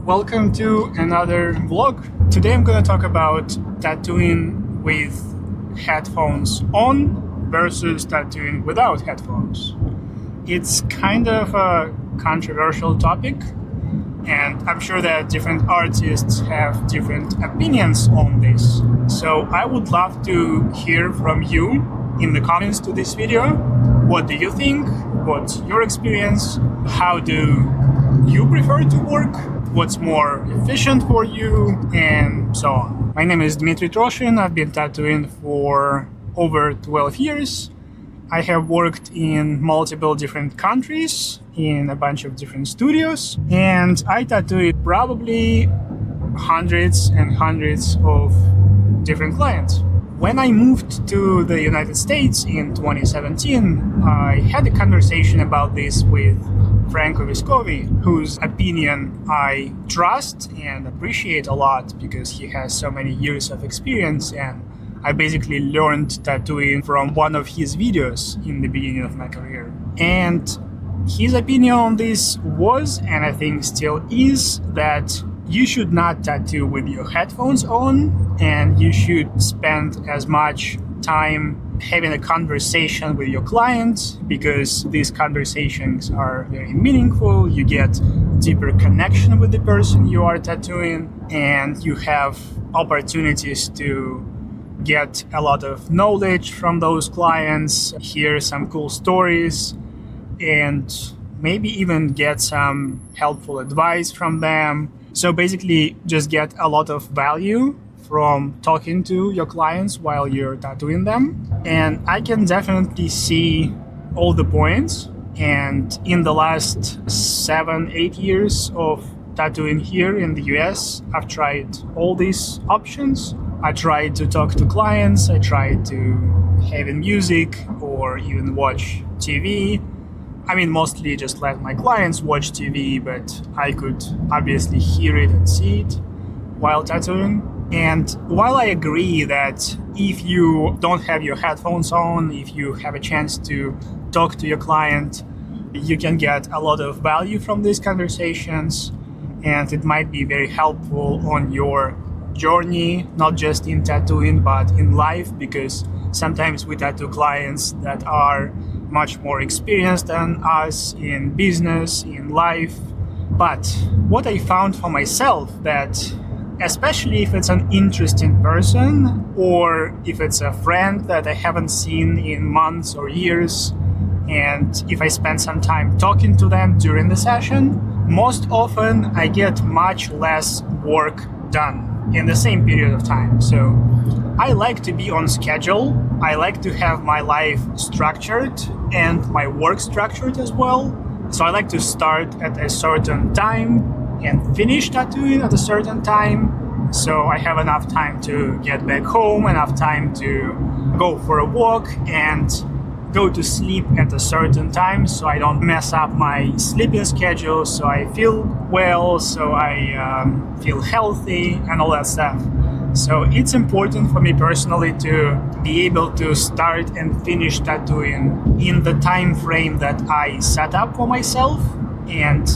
Welcome to another vlog. Today I'm going to talk about tattooing with headphones on versus tattooing without headphones. It's kind of a controversial topic, and I'm sure that different artists have different opinions on this. So I would love to hear from you in the comments to this video. What do you think? What's your experience? How do you prefer to work? What's more efficient for you? And so on. My name is Mistertroshin. I've been tattooing for over 12 years. I have worked in multiple different countries, in a bunch of different studios, and I tattooed probably hundreds and hundreds of different clients. When I moved to the United States in 2017, I had a conversation about this with Franco Vescovi, whose opinion I trust and appreciate a lot because he has so many years of experience, and I basically learned tattooing from one of his videos in the beginning of my career. And his opinion on this was, and I think still is, that you should not tattoo with your headphones on, and you should spend as much time having a conversation with your client, because these conversations are very meaningful. You get deeper connection with the person you are tattooing, and you have opportunities to get a lot of knowledge from those clients, hear some cool stories, and maybe even get some helpful advice from them. So basically just get a lot of value from talking to your clients while you're tattooing them. And I can definitely see all the points. And in the last 7-8 years of tattooing here in the US, I've tried all these options. I tried to talk to clients, I tried to have music or even watch TV. I mean, mostly just let my clients watch TV, but I could obviously hear it and see it while tattooing. And while I agree that if you don't have your headphones on, if you have a chance to talk to your client, you can get a lot of value from these conversations, and it might be very helpful on your journey, not just in tattooing, but in life, because sometimes we tattoo clients that are much more experienced than us in business, in life. But what I found for myself, that especially if it's an interesting person, or if it's a friend that I haven't seen in months or years, and if I spend some time talking to them during the session, most often I get much less work done in the same period of time. So I like to be on schedule. I like to have my life structured and my work structured as well. So I like to start at a certain time and finish tattooing at a certain time. So I have enough time to get back home, enough time to go for a walk and go to sleep at a certain time, so I don't mess up my sleeping schedule, so I feel well, so I feel healthy and all that stuff. So it's important for me personally to be able to start and finish tattooing in the time frame that I set up for myself. And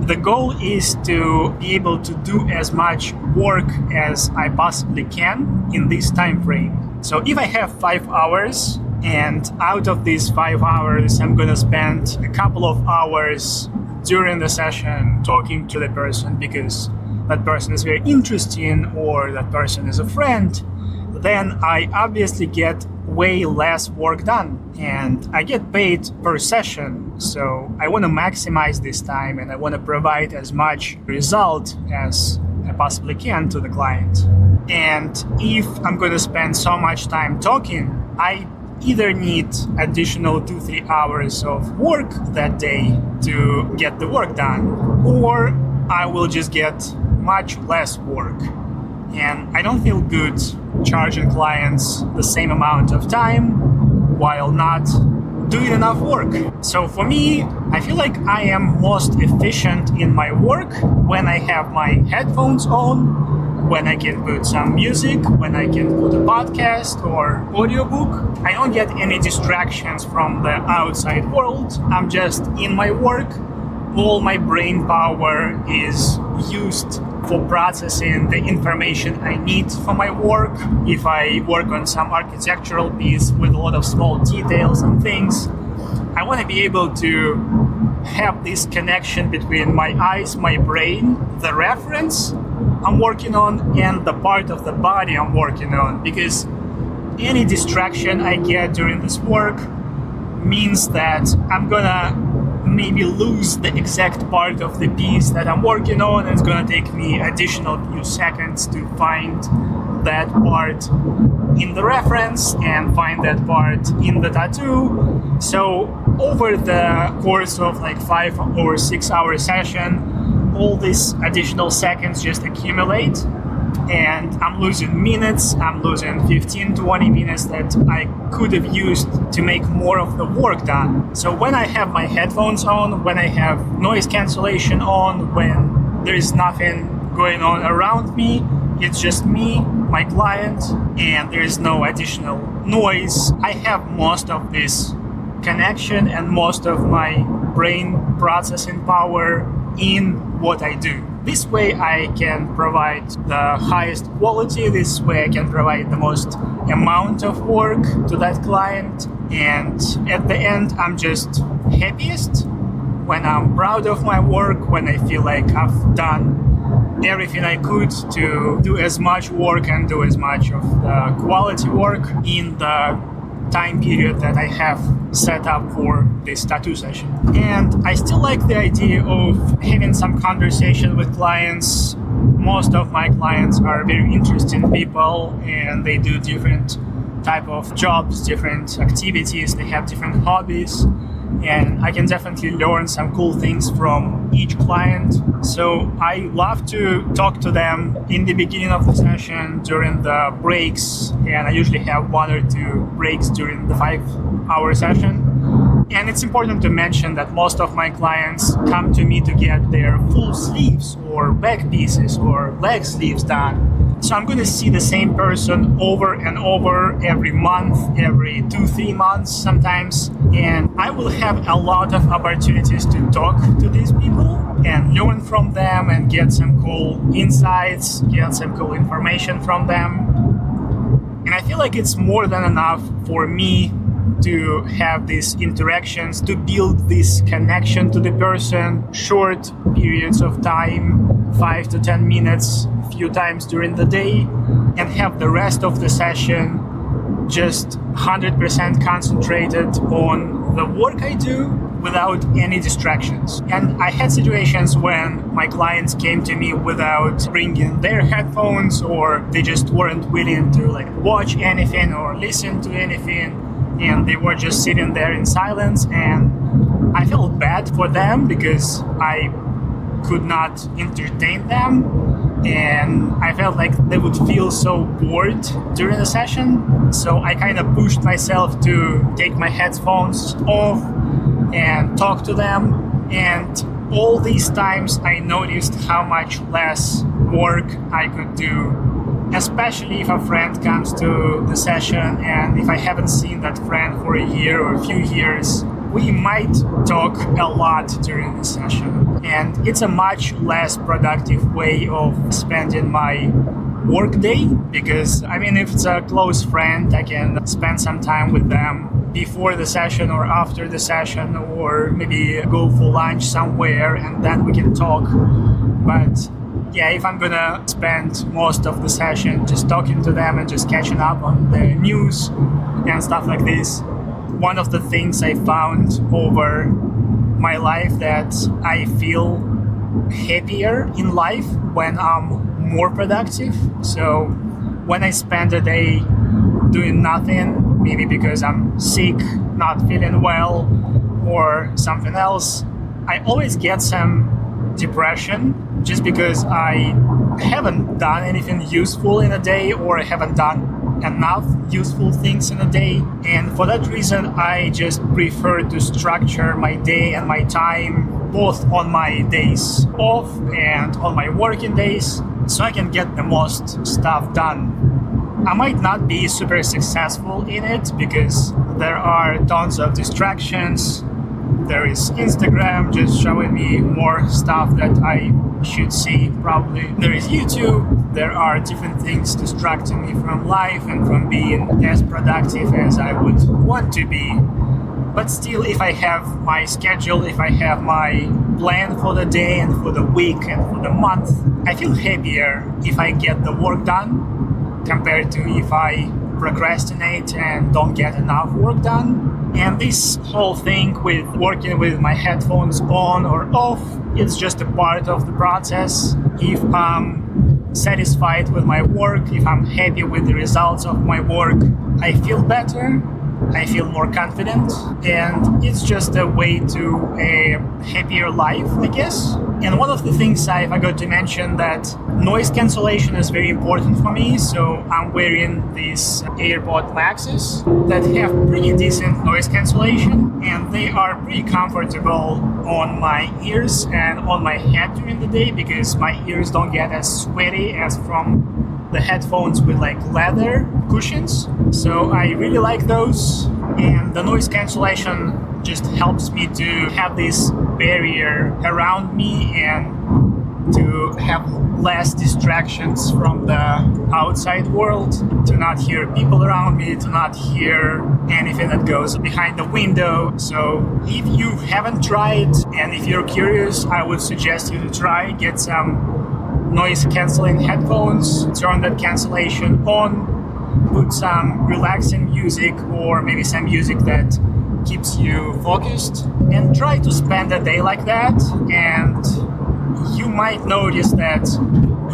the goal is to be able to do as much work as I possibly can in this time frame. So if I have 5 hours, and out of these 5 hours, I'm gonna spend a couple of hours during the session talking to the person because that person is very interesting or that person is a friend, then I obviously get way less work done, and I get paid per session. So I want to maximize this time, and I want to provide as much result as I possibly can to the client. And if I'm going to spend so much time talking, I either need additional 2-3 hours of work that day to get the work done, or I will just get much less work. And I don't feel good charging clients the same amount of time while not doing enough work. So for me, I feel like I am most efficient in my work when I have my headphones on, when I can put some music, when I can put a podcast or audiobook. I don't get any distractions from the outside world. I'm just in my work. All my brain power is used for processing the information I need for my work. If I work on some architectural piece with a lot of small details and things, I want to be able to have this connection between my eyes, my brain, the reference I'm working on, and the part of the body I'm working on. Because any distraction I get during this work means that I'm gonna maybe lose the exact part of the piece that I'm working on, and it's gonna take me additional few seconds to find that part in the reference and find that part in the tattoo. So over the course of like 5 or 6 hour session, all these additional seconds just accumulate, and I'm losing minutes. I'm losing 15-20 minutes that I could have used to make more of the work done. So when I have my headphones on, when I have noise cancellation on, when there is nothing going on around me, it's just me, my client, and there is no additional noise, I have most of this connection and most of my brain processing power in what I do. This way I can provide the highest quality, this way I can provide the most amount of work to that client, and at the end I'm just happiest when I'm proud of my work, when I feel like I've done everything I could to do as much work and do as much of the quality work in the time period that I have set up for this tattoo session. And I still like the idea of having some conversation with clients. Most of my clients are very interesting people, and they do different type of jobs, different activities, they have different hobbies, and I can definitely learn some cool things from each client. So I love to talk to them in the beginning of the session, during the breaks, and I usually have 1 or 2 breaks during the 5-hour session. And it's important to mention that most of my clients come to me to get their full sleeves or back pieces or leg sleeves done. So I'm going to see the same person over and over every month, every 2-3 months sometimes. And I will have a lot of opportunities to talk to these people and learn from them and get some cool insights, get some cool information from them. And I feel like it's more than enough for me to have these interactions, to build this connection to the person, short periods of time, 5 to 10 minutes, a few times during the day, and have the rest of the session just 100% concentrated on the work I do without any distractions. And I had situations when my clients came to me without bringing their headphones, or they just weren't willing to like watch anything or listen to anything, and they were just sitting there in silence, and I felt bad for them because I could not entertain them, and I felt like they would feel so bored during the session. So I kind of pushed myself to take my headphones off and talk to them, and all these times I noticed how much less work I could do, especially if a friend comes to the session, and if I haven't seen that friend for a year or a few years, we might talk a lot during the session. And it's a much less productive way of spending my work day, because I mean, if it's a close friend, I can spend some time with them before the session or after the session, or maybe go for lunch somewhere and then we can talk. But yeah, if I'm gonna spend most of the session just talking to them and just catching up on the news and stuff like this, one of the things I found over my life that I feel happier in life when I'm more productive. So when I spend a day doing nothing, maybe because I'm sick, not feeling well, or something else, I always get some depression just because I haven't done anything useful in a day, or I haven't done enough useful things in a day. And for that reason, I just prefer to structure my day and my time both on my days off and on my working days, so I can get the most stuff done. I might not be super successful in it because there are tons of distractions. There is Instagram just showing me more stuff that I should see probably. There is YouTube, there are different things distracting me from life and from being as productive as I would want to be. But still, if I have my schedule, if I have my plan for the day and for the week and for the month, I feel happier if I get the work done compared to if I procrastinate and don't get enough work done. And this whole thing with working with my headphones on or off, it's just a part of the process. If I'm satisfied with my work, if I'm happy with the results of my work, I feel better, I feel more confident, and it's just a way to a happier life, I guess. And one of the things I forgot to mention, that noise cancellation is very important for me, so I'm wearing these AirPod Maxes that have pretty decent noise cancellation, and they are pretty comfortable on my ears and on my head during the day because my ears don't get as sweaty as from the headphones with like leather cushions. So I really like those, and the noise cancellation just helps me to have this barrier around me and to have less distractions from the outside world, to not hear people around me, to not hear anything that goes behind the window. So if you haven't tried and if you're curious, I would suggest you to try, get some noise cancelling headphones, turn that cancellation on, put some relaxing music or maybe some music that keeps you focused, and try to spend a day like that, and you might notice that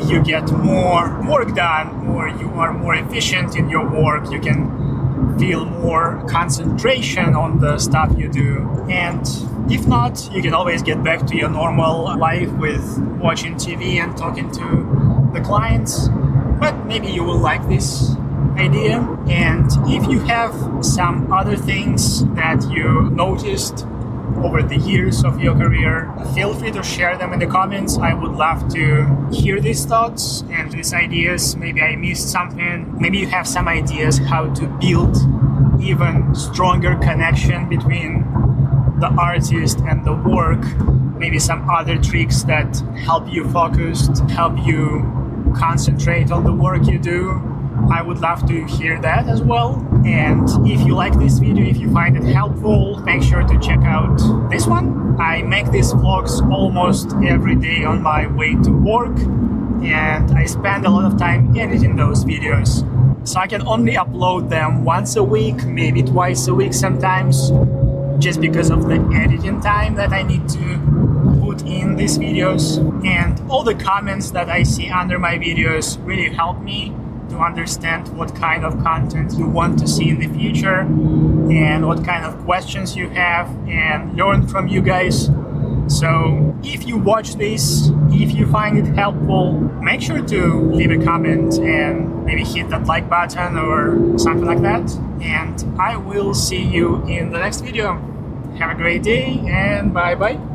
you get more work done, or you are more efficient in your work. You can feel more concentration on the stuff you do. And if not, you can always get back to your normal life with watching TV and talking to the clients. But maybe you will like this idea. And if you have some other things that you noticed over the years of your career, feel free to share them in the comments. I would love to hear these thoughts and these ideas. Maybe I missed something. Maybe you have some ideas how to build even stronger connection between the artist and the work. Maybe some other tricks that help you focus, help you concentrate on the work you do. I would love to hear that as well. And if you like this video, if you find it helpful, make sure to check out this one. I make these vlogs almost every day on my way to work, and I spend a lot of time editing those videos. So I can only upload them once a week, maybe twice a week sometimes, just because of the editing time that I need to put in these videos. And all the comments that I see under my videos really help me to understand what kind of content you want to see in the future and what kind of questions you have, and learn from you guys. So if you watch this, if you find it helpful, make sure to leave a comment and maybe hit that like button or something like that. And I will see you in the next video. Have a great day and bye bye.